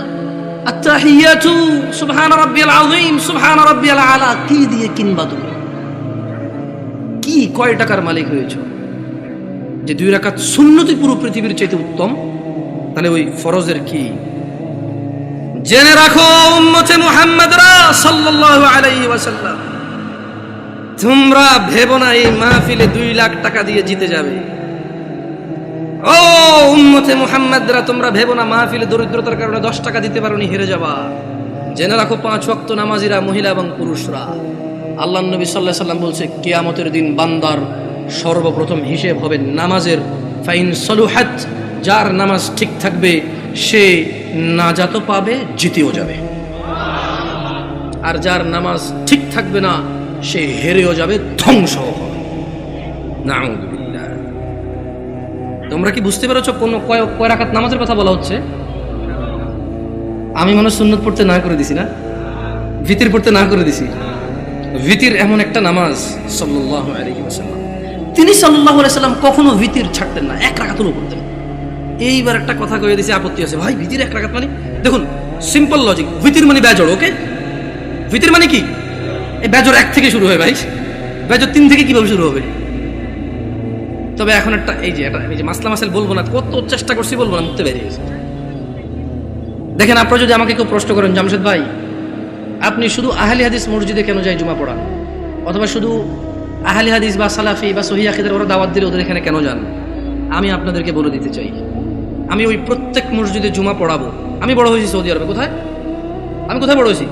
আত-তাহিয়াতু সুবহান রাব্বিয়াল আযীম, সুবহান রাব্বিয়াল আলা কি দিয়ে কিনবা? তুমি কি কয় টাকার মালিক হয়েছো যে 2 রাকাত সুন্নতই পুরো পৃথিবীর চাইতে উত্তম? তাহলে ওই ফরজের কি? জেনে রাখো উম্মতে মুহাম্মাদরা সাল্লাল্লাহু আলাইহি ওয়াসাল্লাম, তোমরা ভেবো না এই মাহফিলে 2 লাখ টাকা দিয়ে জিতে যাবে। ও উম্মতে মুহাম্মাদরা, তোমরা ভেবো না মাহফিলে দরিদ্রতার কারণে 10 টাকা দিতে পারোনি হেরে যাবা। জেনে রাখো 5 ওয়াক্ত নামাজিরা, মহিলা এবং পুরুষরা, আল্লাহর নবী সাল্লাল্লাহু আলাইহি ওয়াসাল্লাম বলছে, কিয়ামতের দিন বান্দার সর্বপ্রথম হিসেব হবে নামাজের। ফাইন সলুহাত যার নামাজ ঠিক থাকবে সে নাজাতও পাবে, জিতেও যাবে। আর যার নামাজ ঠিক থাকবে না সে হেরেও যাবে, ধ্বংস হবে। নাউযুবিল্লাহ। তোমরা কি বুঝতে পেরেছো কোন কয় রাকাত নামাজের কথা বলা হচ্ছে? আমি মনে সুন্নত পড়তে না করে দিছি না, ভিতির পড়তে না করে দিছি। ভিতির এমন একটা নামাজ, সাল্লাল্লাহু আলাইহি ওয়াসাল্লাম, তিনি সাল্লাল্লাহু আলাইহি ওয়াসাল্লাম কখনো ভিতির ছাড়তেন না, এক রাকাতও পড়তেন। এইবার একটা কথা কয়ে দিয়েছে, আপত্তি আছে ভাই, ভিতির এক রাকাত মানে? দেখুন সিম্পল লজিক, ভিতির মানে বেজড়, ওকে? ভিতির মানে কি? এই বেজড় 1 থেকে শুরু হয় ভাই, বেজড় 3 থেকে কিভাবে শুরু হবে? তবে এখন একটা এই যে মাসলা মাসাইল বলবো না, কত চেষ্টা করছি বলবো না, মুখতে বেরিয়ে গেছে। দেখেন, আপনারা যদি আমাকে কেউ প্রশ্ন করেন, জামশেদ ভাই আপনি শুধু আহলি হাদিস মসজিদে কেন যায় জুমা পড়ান, অথবা শুধু আহলি হাদিস বা সালাফি বা সহিহ আকীদার ওরা দাওয়াত দিলে ওদের এখানে কেন যান, আমি আপনাদেরকে বলে দিতে চাই, আমি ওই প্রত্যেক মসজিদে জুমা পড়াবো। আমি বড় হয়েছি সৌদি আরবে। কোথায়? আমি কোথায় বড় হয়েছি?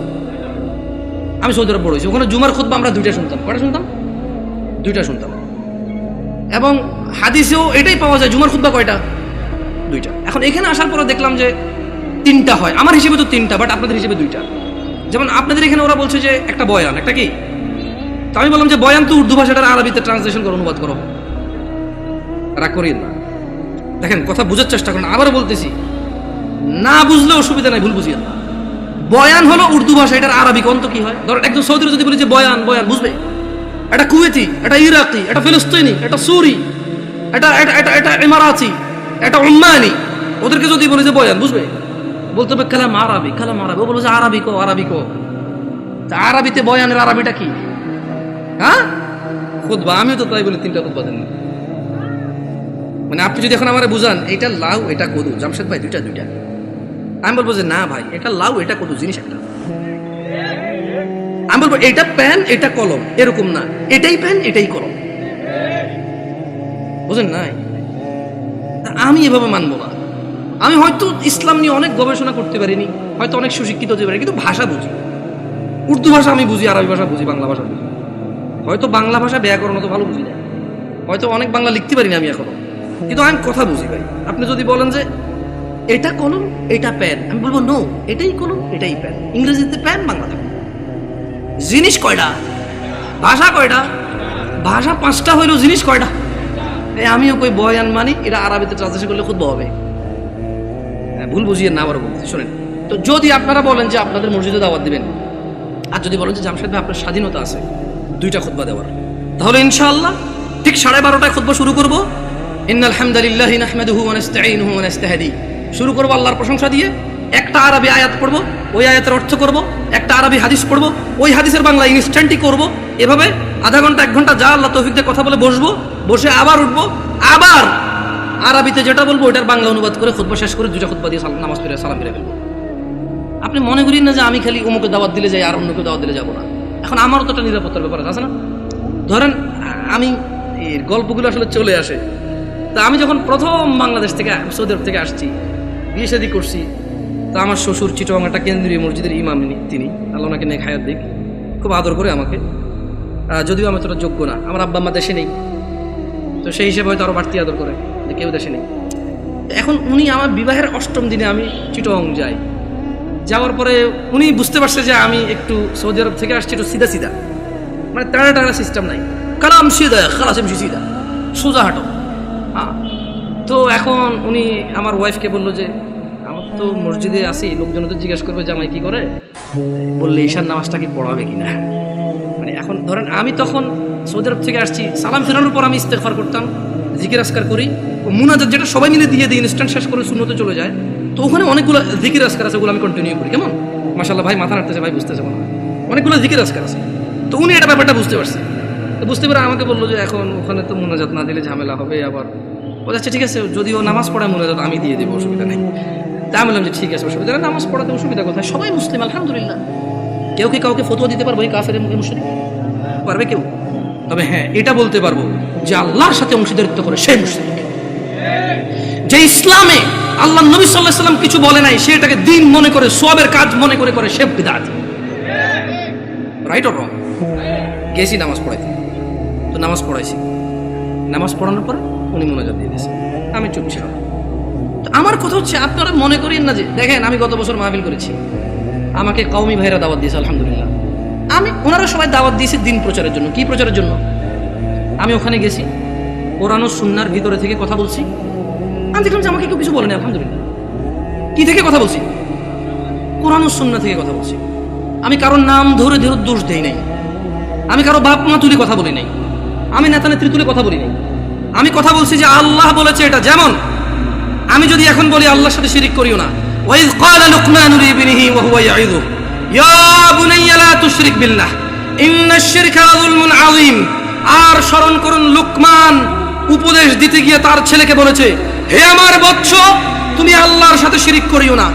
আমি সৌদি আরব বড় হয়েছি। ওখানে জুমার খুতবা আমরা 2টা শুনতাম। কয়টা শুনতাম? 2টা শুনতাম। এবং হাদিসেও এটাই পাওয়া যায়, জুমার খুতবা কয়টা? 2টা। এখন এখানে আসার পরে দেখলাম যে 3টা হয়। আমার হিসেবে তো 3টা, বাট আপনাদের হিসেবে 2টা। যেমন আপনাদের এখানে ওরা বলছে যে একটা বয়ান, একটা কি? তো আমি বললাম যে বয়ান তো উর্দু ভাষাটার আরবিতে ট্রান্সলেশন করো, অনুবাদ করো। রাগ করিয়েন না, দেখেন কথা বোঝার চেষ্টা করেন। আবার বলতেছি, না বুঝলে অসুবিধা নাই, ভুল বুঝিয়েন না। বয়ান হলো উর্দু ভাষা, এটার আরবি অন্ত কি হয়? ধর একজন সৌদির যদি বলি যে বয়ান, বয়ান বুঝবে? এটা কুয়েতি, এটা ইরাকি, এটা ফিলিস্তিনি, এটা সুরি, এটা এটা এটা এটা ইমারাতি, এটা উম্মানি, ওদেরকে যদি বলি যে বয়ান, বুঝবে? বলতে হবে কালাম আরবি, কালাম আরবি। ও বলবে যে আরবি কো, আরবি কো। তা আরবিতে বয়ানের আরবিটা কি? হ্যাঁ, খুতবা। আমিও তো তাই বলি 3টা খুতবা দেন। মানে আপনি যদি এখন আমারে বুঝান এটা লাউ এটা কদু, জামশেদ ভাই 2টা 2টা, আমি বলবো যে না ভাই, এটা লাউ এটা কদু, জিনিস একটা। আমি বলবো এটা পেন এটা কলম, এরকম না, এটাই পেন এটাই কলম, বুঝেন নাই? আমি এভাবে মানবো না। আমি হয়তো ইসলাম নিয়ে অনেক গবেষণা করতে পারিনি, হয়তো অনেক সুশিক্ষিত হতে পারি, কিন্তু ভাষা বুঝি। উর্দু ভাষা আমি বুঝি, আরবি ভাষা বুঝি, বাংলা ভাষা বুঝি। হয়তো বাংলা ভাষা ব্যাকরণ তো ভালো বুঝি না, হয়তো অনেক বাংলা লিখতে পারি না আমি এখনো, কিন্তু আমি কথা বুঝি ভাই। আপনি যদি বলেন যে এটা কলম এটা পেন, আমি বলবো নো, এটাই কলম এটাই পেন। ইংরেজিতে পেন, বাংলাতে পেন। জিনিস কয়টা? ভাষা কয়টা? ভাষা 5টা হইলেও জিনিস কয়টা? আমিও কই বয়ান মানি, এটা আরবিতে ট্রান্সলেশন করলে খুব হবে। ভুল বুঝিয়ে না, আবার বলতে শোনেন। তো যদি আপনারা বলেন যে আপনাদের মসজিদে দাওয়াত দিবেন, আর যদি বলেন যে জামশেদ ভাই আপনার স্বাধীনতা আছে 2টা খুতবা দেওয়ার, তাহলে ইনশাআল্লাহ ঠিক 12:30টায় খুতবা শুরু করব। ইন্নাল হামদালিল্লাহি নাহমাদুহু ওয়া নাস্তাঈনুহু ওয়া নাস্তাহদি, শুরু করব আল্লাহর প্রশংসা দিয়ে। একটা আরবি আয়াত পড়বো, ওই আয়াতের অর্থ করব। একটা আরবি হাদিস পড়বো, ওই হাদিসের বাংলা ইনস্ট্যান্টই করব। এভাবে আধা ঘন্টা 1 ঘন্টা যা আল্লাহ তৌফিক দিয়ে কথা বলে বসবো, বসে আবার উঠবো, আবার আরবিতে যেটা বলবো ওটার বাংলা অনুবাদ করে খুতবা শেষ করে 2টা খুতবা দিয়ে নামাজ পড়ে সালাম ফিরে ফেলবো। আপনি মনে করেন না যে আমি খালি অমুকে দাওয়াত দিলে যাই আর অন্যকে দাওয়াত দিলে যাবো না। এখন আমারও তো একটা নিরাপত্তার ব্যাপার আছে না? ধরেন আমি এর গল্পগুলো আসলে চলে আসে। তা আমি যখন প্রথম বাংলাদেশ থেকে সৌদি আরব থেকে আসছি, বিয়ে শাদী করছি, তা আমার শ্বশুর চিটং একটা কেন্দ্রীয় মসজিদের ইমাম, তিনি আল্লাহ ওনাকে নেক হায়াত দিক, খুব আদর করে আমাকে। যদিও আমি তোরা যোগ্য না, আমার আব্বা আম্মা দেশে নেই, তো সেই হিসেবে হয়তো আরো বাড়তি আদর করে যে কেউ দেশে নেই। এখন উনি আমার বিবাহের 8ম দিনে আমি চিটং যাই, যাওয়ার পরে উনি বুঝতে পারছে যে আমি একটু সৌদি আরব থেকে আসছি একটু সিধা সিধা, মানে টানা টানা সিস্টেম নাই, কালাম সিধা খালাস এমসি সিধা, সোজা হাঁটো। হ্যাঁ, তো এখন উনি আমার ওয়াইফকে বললো যে আমার তো মসজিদে আসি, লোকজন তো জিজ্ঞেস করবে জামাই কি করে, বললে ঈশার নামাজটা কি পড়াবে কিনা। মানে এখন ধরেন আমি তখন সৌদি আরব থেকে আসছি, সালাম ফেরানোর পর আমি ইস্তেগফার করতাম, জিকির আসকার করি, মুনাজাত যেটা সবাই মিলে দিয়ে দিই, ইনস্ট্যান্ট শেষ করে সুন্নতে চলে যায়। তো ওখানে অনেকগুলো জিকির আসকার আছে, ওগুলো আমি কন্টিনিউ করি। কেমন মাশাআল্লাহ ভাই, মাথা নাড়তেছে ভাই, বুঝতেছে মনে হয় অনেকগুলো জিকির আসকার আছে। তো উনি এটা ব্যাপারটা বুঝতে পারছে, তো বুঝতে পারে আমাকে বললো যে এখন ওখানে তো মুনাজাত না দিলে ঝামেলা হবে। আবার ও যাচ্ছে, ঠিক আছে যদি ও নামাজ পড়ায় মুনাজাত আমি দিয়ে দেবো, অসুবিধা নেই। তা আমি বললাম যে ঠিক আছে, অসুবিধা নেই, নামাজ পড়াতে অসুবিধা কোথায়, সবাই মুসলিম আলহামদুলিল্লাহ। কেউ কি কাউকে ফতোয়া দিতে পারবো এই কাফের মুশরিক? পারবে কেউ? তবে হ্যাঁ এটা বলতে পারবো যে আল্লাহর সাথে অংশীদারিত্ব করে সেই মুশরিক। যে ইসলামে আল্লাহ নবী সাল্লাল্লাহু আলাইহি ওয়াসাল্লাম কিছু বলে নাই, সেটাকে দিন মনে করে, সওয়াবের কাজ মনে করে করে সে বিদআত। Right or wrong? গেছি নামাজ পড়াইতে, তো নামাজ পড়াইছি, নামাজ পড়ানোর পর উনি মুনাজাত দিয়ে দিয়েছে, আমি চুপ ছিলাম। আমার কথা হচ্ছে আপনারা মনে করেন না যে দেখেন আমি গত বছর মাহফিল করেছি, আমাকে কওমি ভাইরা দাওয়াত দিয়েছে, আলহামদুলিল্লাহ। ওনারা সবাই দাওয়াত দিয়েছে দিন প্রচারের জন্য। কি প্রচারের জন্য? আমি ওখানে গেছি, কোরআন ও সুন্নাহর ভিতরে থেকে কথা বলছি। আমি দেখলাম যে আমাকে কেউ কিছু বলেনি, আলহামদুলিল্লাহ। কি থেকে কথা বলছি? কোরআন ও সুন্নাহ থেকে কথা বলছি। আমি কারোর নাম ধরে ধরে দোষ দেই নাই, আমি কারো বাপ মা তুলে কথা বলি নাই, আমি নেতা নেত্রী তুলে কথা বলি নাই। আমি কথা বলছি যে আল্লাহ বলেছে এটা। যেমন আমি যদি এখন বলি আল্লাহর সাথে শিরিক করিও না, ওয়াইজ ক্বালা লুকমানু লিবনিহি ওয়া হুয়া ইয়াইযু ইয়া বুনাইয়া লা তুশরিক বিল্লাহ ইন্নাশ শিরকা যুলমুন আযীম। আর স্মরণ করুন, লুকমান উপদেশ দিতে গিয়ে তার ছেলেকে বলেছে, হে আমার বৎস, তুমি আল্লাহর সাথে শিরিক করিও না।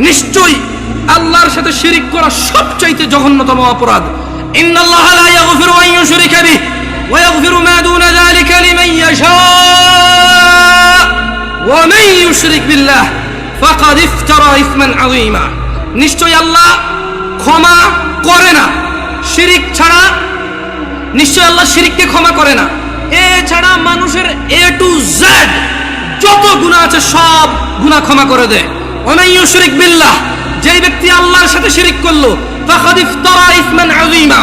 নিশ্চয়ই আল্লাহর সাথে শিরিক করা সবচাইতে জঘন্যতম অপরাধ। ইন্নাল্লাহা লা ইয়াগফিরু আন ইউশরিকা বিহি ওয়া ইয়াগফিরু মা দুনা যালিকা লিমান ইয়াশা ওয়া মান ইউশরিক বিল্লাহ ফাকাদ ইফতারা ইসমান আযীমা। নিশ্চয়ই আল্লাহ ক্ষমা করে না শিরিক ছাড়া। নিশ্চয় আল্লাহ শিরিককে ক্ষমা করে না। এছাড়া মানুষের এ টু জেড যত গুনাহ আছে সব গুনাহ ক্ষমা করে দেয়। ওয়া মান ইউশরিক বিল্লাহ, যেই ব্যক্তি আল্লাহর সাথে শিরিক করলো, ফাকাদ ইফতারা ইসমান আযীমা,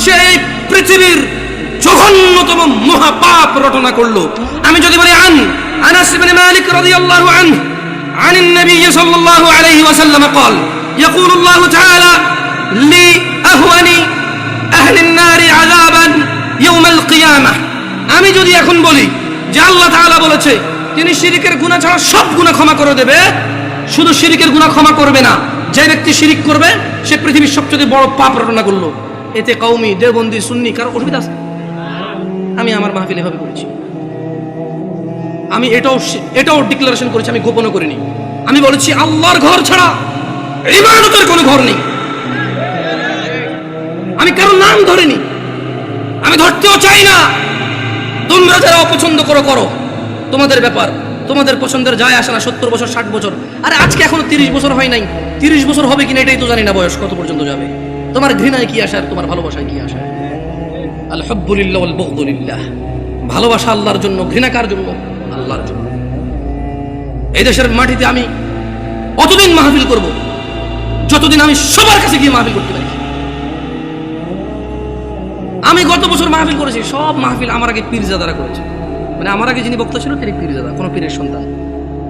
সে পৃথিবীর জঘন্যতম মহাপাপ রটনা করলো। আমি যদি বলি আনাস ইবনে মালিক রাদিয়াল্লাহু আনহু عن النبي صلى الله عليه وسلم قال يقول الله تعالى لأهون أهل النار عذابا يوم القيامة। আমি যদি এখন বলি যে আল্লাহ তাআলা বলেছে তিনি শিরকের গুনাহ ছাড়া সব গুনাহ ক্ষমা করে দেবে, শুধু শিরকের গুনাহ ক্ষমা করবে না, যে ব্যক্তি শিরিক করবে সে পৃথিবীর সবচেয়ে বড় পাপ রটনা করলো, এতে কওমি দেওবন্দি সুন্নি কারো অসুবিধা আছে? আমি আমার মাহফিল এভাবে করেছি। আমি এটাও ডিক্লারেশন করেছি, আমি গোপন করিনি। আমি বলেছি আল্লাহর ঘর ছাড়া ইবাদতের কোনো ঘর নেই। আমি কারো নাম ধরিনি, আমি ধরতেও চাই না। তোমরা যারা অপছন্দ করো, তোমাদের ব্যাপার, তোমাদের পছন্দের যায় আসে না। 70 বছর 60 বছর, আরে আজকে এখনো 30 বছর হয় নাই, 30 বছর হবে কিনা এটাই তো জানি না, বয়স কত পর্যন্ত যাবে। তোমার ঘৃণায় কি আসে আর তোমার ভালোবাসায় কি আসে? আল হুব্বু লিল্লাহ ওয়াল বুগদু লিল্লাহ। ভালোবাসা আল্লাহর জন্য, ঘৃণা কার জন্য? আল্লাহর জন্য। এই দেশের মাটিতে আমি অতদিন মাহফিল করব যতদিন আমি সবার কাছে গিয়ে মাহফিল করতে পারি। আমি গত বছর মাহফিল করেছি, সব মাহফিল আমার আগে পীরজাদারা করেছে। মানে আমার আগে যিনি বক্তা ছিল তিনি পীরজাদা, কোনো পীরের সন্তান,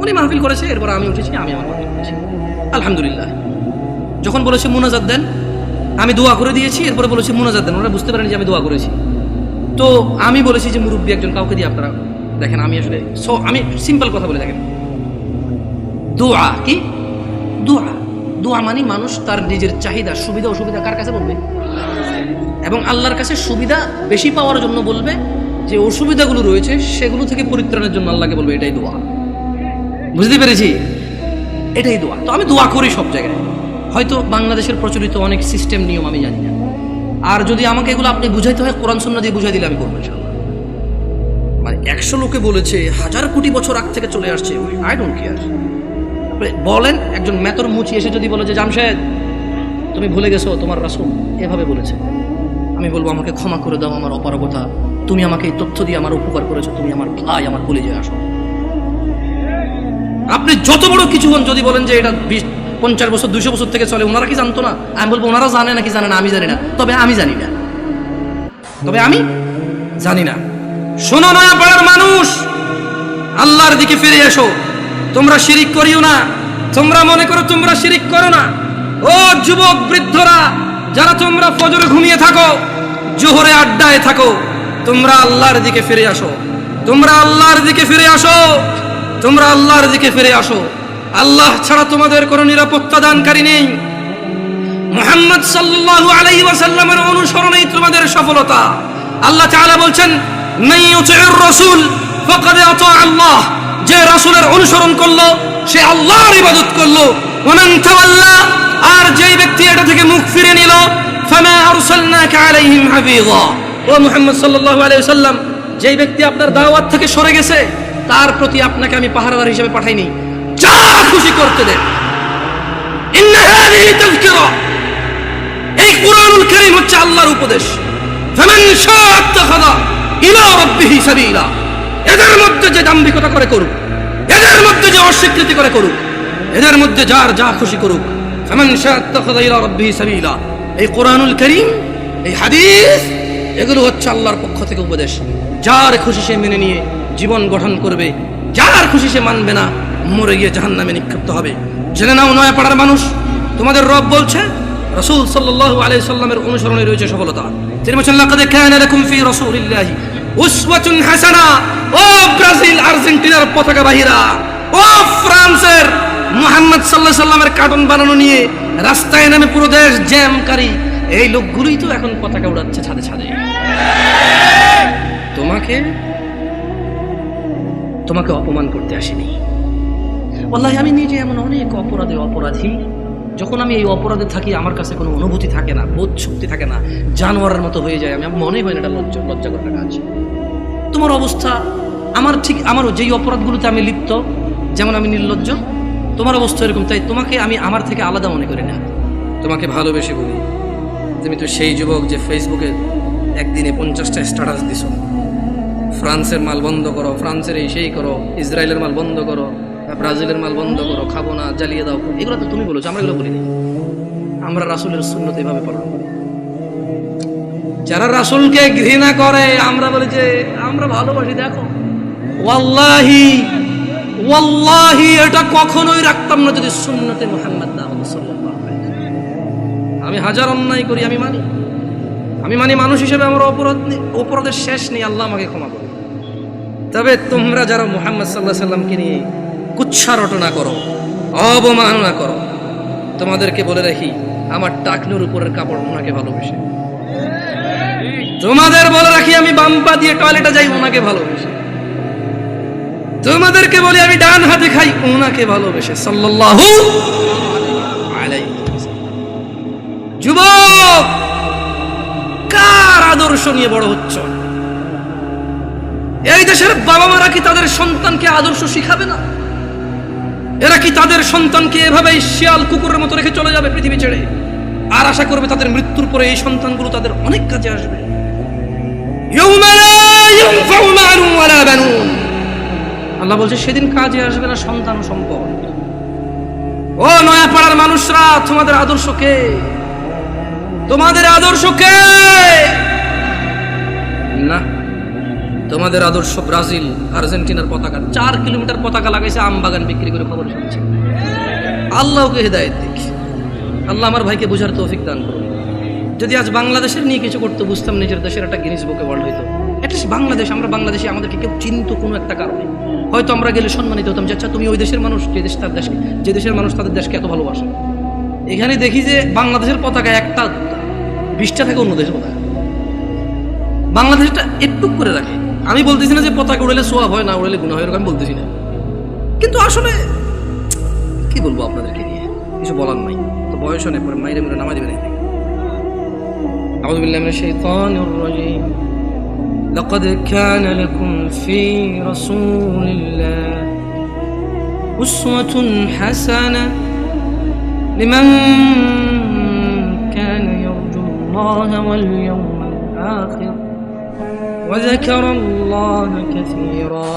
উনি মাহফিল করেছে। এরপর আমি উঠেছি, আমি আমার মাহফিল করেছি, আলহামদুলিল্লাহ। যখন বলেছে মুনাজাত দেন, আমি দোয়া করে দিয়েছি। এরপরে বলেছে মুনাজাত দেন, ওরা বুঝতে পারেনি যে আমি দোয়া করেছি। তো আমি বলেছি যে মুরব্বী একজন কাউকে দিয়ে আপনারা দেখেন। আমি আসলে আমি সিম্পল কথা বলে দেখেন, দোয়া কি? দোয়া মানে মানুষ তার নিজের চাহিদা, সুবিধা অসুবিধা কার কাছে বলবে? এবং আল্লাহর কাছে সুবিধা বেশি পাওয়ার জন্য বলবে, যে অসুবিধাগুলো রয়েছে সেগুলো থেকে পরিত্রাণের জন্য আল্লাহকে বলবে। এটাই দোয়া। বুঝতে পেরেছি? এটাই দোয়া। তো আমি দোয়া করি সব জায়গায়। হয়তো বাংলাদেশের প্রচলিত অনেক সিস্টেম নিয়ম আমি জানি না, আর যদি আমাকে এগুলো আপনি বুঝাইতে হয় কোরআন সুন্নাহ দিয়ে বুঝাই দিলে আমি করবো ইনশাআল্লাহ। মানে 100 লোকে বলেছে, 1000 কোটি বছর আগ থেকে চলে আসছে, আই ডোন্ট কেয়ার। বলেন একজন মেতর মুচি এসে যদি বলে যে জামশেদ তুমি ভুলে গেছো তোমার রাসূল এভাবে বলেছে, আমি বলবো আমাকে ক্ষমা করে দাও, আমার অপারগতা, তুমি আমাকে এই তথ্য দিয়ে আমার উপকার করেছো, তুমি আমার ভাই, আমার কলিজায় আসো। আপনি যত বড় কিছু হন, যদি বলেন যে এটা 50 বছর 200 বছর থেকে চলে, ওনারা কি জানতো না? আমি বলবো ওনারা জানে নাকি জানে না আমি জানি না, তবে আমি জানি না। শোনো না পাড়ার মানুষ, আল্লাহর দিকে ফিরে এসো। তোমরা শিরিক করিও না। তোমরা মনে করো তোমরা শিরিক করো না। ও যুবক বৃদ্ধরা, যারা তোমরা ফজরে ঘুমিয়ে থাকো, জোহরে আড্ডায় থাকো, তোমরা আল্লাহর দিকে ফিরে আসো। আল্লাহ ছাড়া তোমাদের কোনো নিরাপত্তা দানকারী নেই। মুহাম্মদ সাল্লাল্লাহু আলাইহি ওয়াসাল্লামের অনুসরণেই তোমাদের সফলতা। আল্লাহ তাআলা বলছেন, মান ইউতি'র রাসূল ফাকাদ আতা আল্লাহ। যে রাসূলের অনুসরণ করলো সে আল্লাহর ইবাদত করলো। ওয়া মান তাওয়াল্লা, আর যেই ব্যক্তি এটা থেকে মুখ ফিরে নিল, ফামা আরসালনাকা আলাইহিম হাফিযা। ও মুহাম্মদ সাল্লাল্লাহু আলাইহি ওয়াসাল্লাম, যেই ব্যক্তি আপনার দাওয়াত থেকে সরে গেছে তার প্রতি আপনাকে আমি পাহারাদার হিসেবে পাঠাইনি, যা খুশি করতে দেন। ইন্না হাযিহি তাযকিরা, এই কুরআনুল কারীম হচ্ছে আল্লাহর উপদেশ। ফামান শাআ ইত্তাখাযা ইলা রাব্বিহি সাবিলা, এদের মধ্যে যে দাম্ভিকতা করে করুক, এদের মধ্যে যে অস্বীকৃতি করে করুক, এদের মধ্যে যার যা খুশি করুক। ফামান শাআ ইত্তাখাযা ইলা রাব্বিহি সাবিলা। এই কোরআনুল কারীম, এই হাদিস, এগুলো হচ্ছে আল্লাহর পক্ষ থেকে উপদেশ। যার খুশি সে মেনে নিয়ে জীবন গঠন করবে, যার খুশি সে মানবে না, মরে গিয়ে জাহান্নামে নিক্ষিপ্ত হবে। জেনে নাও নয়াপাড়ার মানুষ, তোমাদের রব বলছে রাসূল সাল্লাল্লাহু আলাইহি সাল্লামের অনুসরণে রয়েছে সফলতা। তিনি বলেছেন লাকাদ কানা লাকুম ফি রাসূলিল্লাহি উসওয়াতুন হাসানা। ও ব্রাজিল আর্জেন্টিনার পতাকা বাহিরা, ও ফ্রান্সের মুহাম্মদ সাল্লাল্লাহু আলাইহি সাল্লামের কার্টুন বানানো নিয়ে রাস্তায় নামে পুরো দেশ জ্যামকারী এই লোকগুলোই তো এখন পতাকা উড়াচ্ছে ছাদে ছাদে। তোমাকে অপমান করতে আসেনি। ওয়াল্লাহি আমি নিজে এমন অনেক অপরাধী, যখন আমি এই অপরাধে থাকি আমার কাছে কোনো অনুভূতি থাকে না, বোধ শক্তি থাকে না, জানোয়ারের মতো হয়ে যায়। আমি মনে হয় না এটা লজ্জা করার কাজ। তোমার অবস্থা আমারও যেই অপরাধগুলোতে আমি লিপ্ত, যেমন আমি নির্লজ্জ, তোমার অবস্থা এরকম। তাই তোমাকে আমি আমার থেকে আলাদা মনে করি না, তোমাকে ভালোবেসে বলি। তুমি তো সেই যুবক যে ফেসবুকে একদিনে 50টা স্ট্যাটাস দিছ, ফ্রান্সের মাল বন্ধ করো, ফ্রান্সের এই সেই করো, ইসরায়েলের মাল বন্ধ করো, ব্রাজিলের মাল বন্ধ করো, খাবো না, জ্বালিয়ে দাও। এগুলো তো তুমি বলেছো, আমরা এগুলো বলিনি। আমরা রাসূলের সুন্নত এভাবে পালন করি। যারা রাসূলকে ঘৃণা করে আমরা বলি যে আমরা ভালোবাসি। দেখো ওয়াল্লাহি এটা কখনোই রাখতাম না যদি সুন্নতে মুহাম্মদ না হতো সাল্লাল্লাহু আলাইহি ওয়াসাল্লাম। আমি হাজার অন্যায় করি, আমি মানি মানুষ হিসেবে আমার অপরাধের শেষ নেই, আল্লাহ আমাকে ক্ষমা করুন। তবে তোমরা যারা মুহাম্মদ সাল্লাল্লাহু আলাইহি ওয়াসাল্লামকে নিয়ে কুচ্ছা রটনা করো, অবমাননা করো, তোমাদেরকে বলে রাখি আমার টাকনুর উপরের কাপড় ওনাকে ভালোবেসে। তোমাদের বলে রাখি আমি বাম্পা দিয়ে টয়লেটে যাই ওনাকে ভালোবেসে। তোমাদেরকে বলি আমি ডান হাতে খাই ওনাকে ভালোবেসে সাল্লাল্লাহু আলাইহি ওয়াসাল্লাম। যুবক, কার আদর্শ নিয়ে বড় হচ্ছ? এই দেশের বাবা মারা কি তাদের সন্তানকে আদর্শ শিখাবে না? এরা কি তাদের সন্তানকে এভাবেই শিয়াল কুকুরের মতো রেখে চলে যাবে পৃথিবী ছেড়ে, আর আশা করবে তাদের মৃত্যুর পরে এই সন্তানগুলো তাদের অনেক কাজে আসবে? আল্লাহ বলছে সেদিন কাজে আসবে না সন্তান ও সম্পদ। ও নয়াপাড়ার মানুষরা, তোমাদের আদর্শ কে? তোমাদের আদর্শ কে? না, তোমাদের আদর্শ ব্রাজিল আর্জেন্টিনার পতাকা। 4 কিলোমিটার পতাকা লাগাইছে আম বাগান বিক্রি করে, খবর শুনছি। আল্লাহকে হেদায়েত দিক। আল্লাহ আমার ভাইকে বোঝার তৌফিক দান করুন। যদি আজ বাংলাদেশের নিয়ে কিছু করতে বুঝতাম, নিজের দেশের একটা গিনিস বুকে ওয়ার্ল্ড হইতো। অ্যাটলিস্ট বাংলাদেশ, আমরা বাংলাদেশি, আমাদেরকে কেউ চিনত কোনো একটা কারণে, হয়তো আমরা গেলে সম্মানিত হতাম যে আচ্ছা তুমি ওই দেশের মানুষ, যে দেশের মানুষ তাদের দেশকে এত ভালোবাসে। এখানে দেখি যে বাংলাদেশের পতাকা একটা 20টা থেকে অন্য দেশের পতাকা, বাংলাদেশটা একটু করে রাখে। আমি বলতেছি না যে পতাকা উড়ালে সোয়াব হয়, না উড়ালে গুনাহ হয়, এরকম আমি বলতেছি না, কিন্তু আসলে কি বলবো আপনাদেরকে নিয়ে, কিছু বলার নাই। তো বয়স অনেক পরে মাইরে মেরে নামাজ দিবে না। আউযু বিল্লাহি মিনাশ শাইতানির রাজীম। লাকাদ কানা লাকুম ফি রাসূলিল্লাহি উসওয়াতুন হাসানাহ লিমান কানা ইয়ারজুল্লাহা ওয়াল ইয়াওমাল আখির ওয়া যাকারাল্লাহা কাসীরা।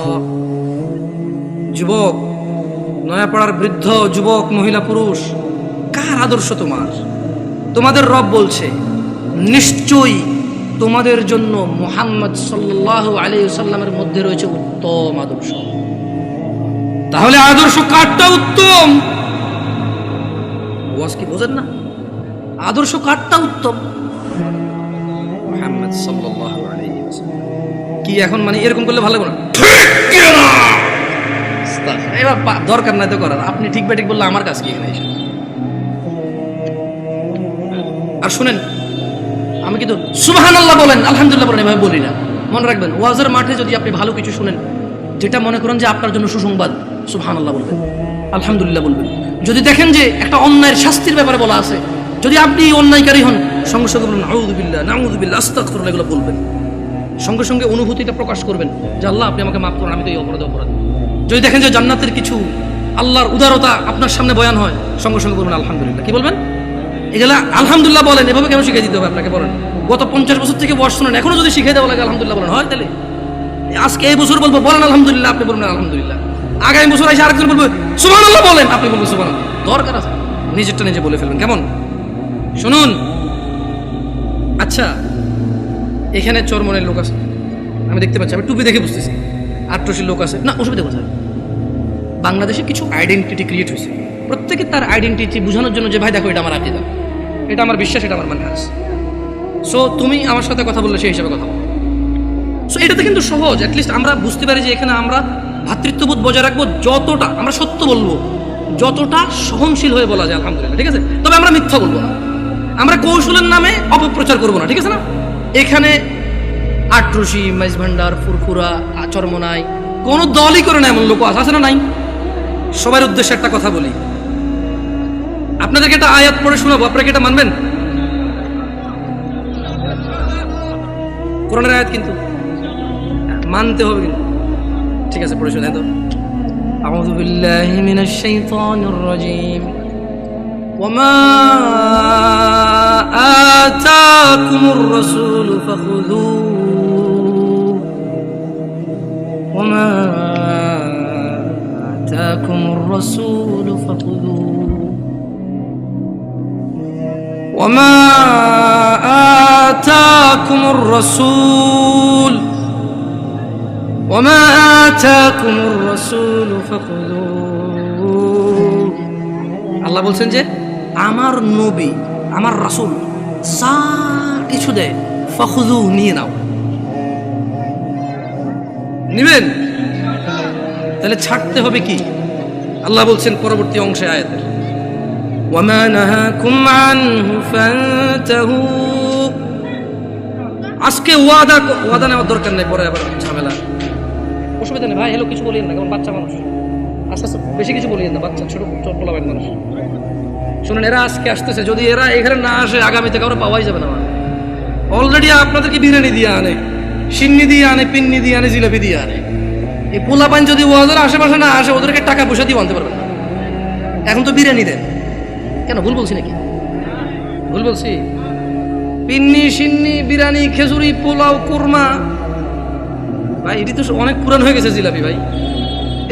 যুবক, নয়াপাড়ার বৃদ্ধ, যুবক, মহিলা, পুরুষ, কার আদর্শ তোমার? তোমাদের রব বলছে নিশ্চয়ই তোমাদের জন্য মুহাম্মদ সাল্লাল্লাহু আলাইহি ওয়াসাল্লামের মধ্যে রয়েছে উত্তম আদর্শ। তাহলে আদর্শ কারটা উত্তম? ওয়াজ কি বোঝেন না? আদর্শ কারটা উত্তম? মুহাম্মদ সাল্লাল্লাহু আলাইহি ওয়াসাল্লাম। কি এখন মানে এরকম করলে ভালো লাগবে না? ঠিক না, এবার দরকার নাই তো করার। আপনি ঠিক বেঠিক বললে আমার কাজ কি এখানে এসে? আর শুনেন, আমি কিন্তু সুবহানাল্লাহ বলেন, আলহামদুলিল্লাহ বলেন, এভাবে বলি না। মনে রাখবেন, ওয়াজের মাঠে যদি আপনি ভালো কিছু শুনেন, যেটা মনে করেন যে আপনার জন্য সুসংবাদ, সুবহানাল্লাহ বলবেন, আলহামদুলিল্লাহ বলবেন। যদি দেখেন যে একটা অন্যায়ের শাস্তির ব্যাপারে বলা আছে, যদি আপনি অন্যায়কারী হন, সঙ্গে সঙ্গে বলবেন আউযুবিল্লাহ, নাউযুবিল্লাহ, আস্তাগফিরুল্লাহ, এগুলো বলবেন। সঙ্গে সঙ্গে অনুভূতিটা প্রকাশ করবেন যে আল্লাহ আপনি আমাকে মাফ করুন, আমি তো এই অপরাধ। যদি দেখেন যে জান্নাতের কিছু, আল্লাহর উদারতা আপনার সামনে বয়ান হয়, সঙ্গে সঙ্গে বলবেন আলহামদুলিল্লাহ। কি বলবেন? এগুলা আলহামদুলিল্লাহ বলেন। এভাবে কেন শিখিয়ে দিতে হবে আপনাকে? বলেন, গত 50 বছর থেকে বয়স শুনেন, এখনো যদি শিখিয়ে দেওয়া লাগে আলহামদুলিল্লাহ বলেন, হয় তাহলে আজকে এই বছর বলবো বলেন আলহামদুলিল্লাহ, আপনি বলবেন আলহামদুলিল্লাহ। আগামী বছর এসে আরেকজন বলবে সুবহানাল্লাহ বলেন, আপনি বলবেন সুবহানাল্লাহ। দরকার আছে নিজেরটা নিজে বলে ফেলবেন, কেমন? শুনুন, আচ্ছা এখানে চরমনের লোক আছে, আমি দেখতে পাচ্ছি, আমি টুপি দেখে বুঝতেছি আট্রসির লোক আছে, না অসুবিধা কোথায়? বাংলাদেশে কিছু আইডেন্টিটি ক্রিয়েট হয়েছে, প্রত্যেকে তার আইডেন্টিটি বোঝানোর জন্য যে ভাই দেখো এটা আমার আকিদা, এটা আমার বিশ্বাস, এটা আমার মানহাজ। সো তুমি আমার সাথে কথা বললে সেই হিসাবে কথা বলো। সো এটাতে কিন্তু সহজ, অ্যাটলিস্ট আমরা বুঝতে পারি যে এখানে আমরা ভ্রাতৃত্ববোধ বজায় রাখবো, যতটা আমরা সত্য বলবো, যতটা সহনশীল হয়ে বলা যায় আলহামদুলিল্লাহ, ঠিক আছে? তবে আমরা মিথ্যা বলবো না, আমরা কৌশলের নামে অপপ্রচার করবো না, ঠিক আছে না? এখানে আট্রসি, মাইজ ভান্ডার, ফুরফুরা, চরমনাই কোনো দলই করে না এমন লোক আছে না? নাই। সবার উদ্দেশ্যে একটা কথা বলি, আপনাদেরকে একটা আয়াত পড়ে শোনাবো, আপনারা কি এটা মানবেন? কোরআনের আয়াত কিন্তু মানতে হবে কিন্তু, ঠিক আছে? পড়ে শোনাই তো। আউযু বিল্লাহি মিনাশ শাইতানির রাজীম। ওয়ামা আতাকুমুর রাসূলু ফাখুযুহু ওয়ামা আতাকুমুর রাসূলু ফাখুযুহু ওয়ামা আতাকুমুর রাসূল ওয়ামা আতাকুমুর রাসূলু ফাখুযুহু। আল্লাহ বলছেন যে আমার নবী, আমার রাসূল যা কিছু দেয় ফাখুযু, নিয়ে নাও। নিবেন? তাহলে ছাড়তে হবে কি? আল্লাহ বলছেন পরবর্তী অংশে আয়াতের, ওয়ামা নাহাকুম আনহু ফান্তাহু। আজকে ওয়াদা নেওয়ার দরকার নেই, পরে আবার ঝামেলা, অসুবিধা নেই ভাই। হ্যালো কিছু বলিয়েন না, কারণ বাচ্চা মানুষ, আস্তে আস্তে বেশি কিছু বলিয়েন না, বাচ্চা ছোট পোলাপান মানুষ। শুনুন, এরা আজকে আসতেছে, যদি এরা এখানে না আসে আগামীতে কারো পাওয়াই যাবে না। অলরেডি আপনাদেরকে বিরিয়ানি দিয়ে আনে, সিন্নি দিয়ে আনে, পিন্নি দিয়ে আনে, জিলাপি দিয়ে আনে। এই পোলাপান যদি ওয়াজের আশেপাশে না আসে, ওদেরকে টাকা পয়সা দিয়ে আনতে পারবেন না। এখন তো বিরিয়ানি দেন, কেন? ভুল বলছি নাকি? ভুল বলছি? পিন্নি, সিন্নি, বিরিয়ানি, খেজুরি, পোলাও, কুরমা, ভাই এটি তো অনেক পুরান হয়ে গেছে জিলাপি ভাই।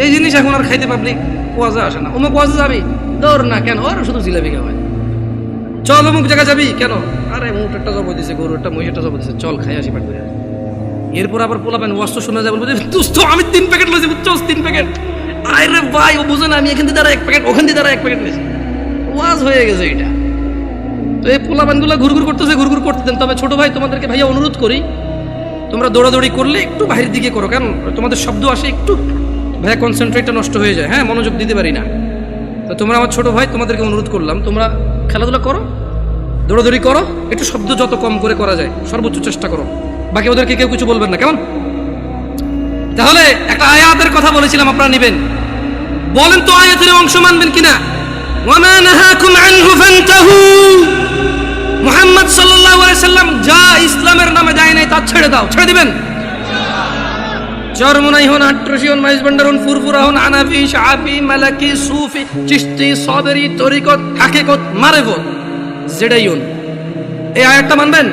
এই জিনিস এখন আর খাইতে পাবলিক ওয়াজে আসে না। অমুক ওয়াজে যাবি, দৌড় না, কেন? ওর শুধু জিলাপি খাওয়ায়। চল অমুক জায়গা যাবি, কেন? আরে মুখ একটা জব দিয়েছে, গরু একটা, মহিষটা জব দিয়েছে, চল খাই আসি পাঠ করে। এরপর আবার পোলাবেন ওয়াজ তো শোনা যায়, বলবো দোস্ত আমি 3 প্যাকেট লইছি, বুঝছস? 3 প্যাকেট। আরে ভাই ও বুঝে না, আমি এখান থেকে দ্বারা 1 প্যাকেট, ওখান থেকে দ্বারা 1 প্যাকেট নিয়েছি। ওয়াজ হয়ে গেছে এটা। তো এই পোলাবানগুলো ঘুরঘুর করতেছে, ঘুরঘুর করতে দেন। তবে ছোট ভাই তোমাদেরকে ভাইয়া অনুরোধ করি, তোমরা দৌড়াদৌড়ি করলে একটু বাইরের দিকে করো, কারণ তোমাদের শব্দ আসে, একটু ভাইয়া কনসেন্ট্রেটটা নষ্ট হয়ে যায়, হ্যাঁ, মনোযোগ দিতে পারি না। তো তোমরা আমার ছোট ভাই, তোমাদেরকে অনুরোধ করলাম, তোমরা খেলাধুলা করো, দৌড়াদৌড়ি করো, একটু শব্দ যত কম করে করা যায় সর্বোচ্চ চেষ্টা করো। বাকি ওদেরকে কেউ কিছু বলবেন না, কেমন? তাহলে একটা আয়াতের কথা বলেছিলাম, আপনারা নেবেন, বলেন তো আয়াতের অংশ মানবেন কিনা? ওয়ামা নাহাকুম আনহু ফান্তাহু। মুহাম্মদ সাল্লাল্লাহু আলাইহি সাল্লাম যা ইসলামের নামে দেয় নাই তা ছেড়ে দাও, ছেড়ে দিবেন? চরমনাই হন, আট্রসি হন, মাইজ ভান্ডার হন, ফুরফুরা হন, হানাফি, শাফি, মালাকি, সুফি, চিশতি, সাবরি, তরিকত, হাকিকত, মারিফত, যেটাই হন, এই আয়াতটা মানবেন?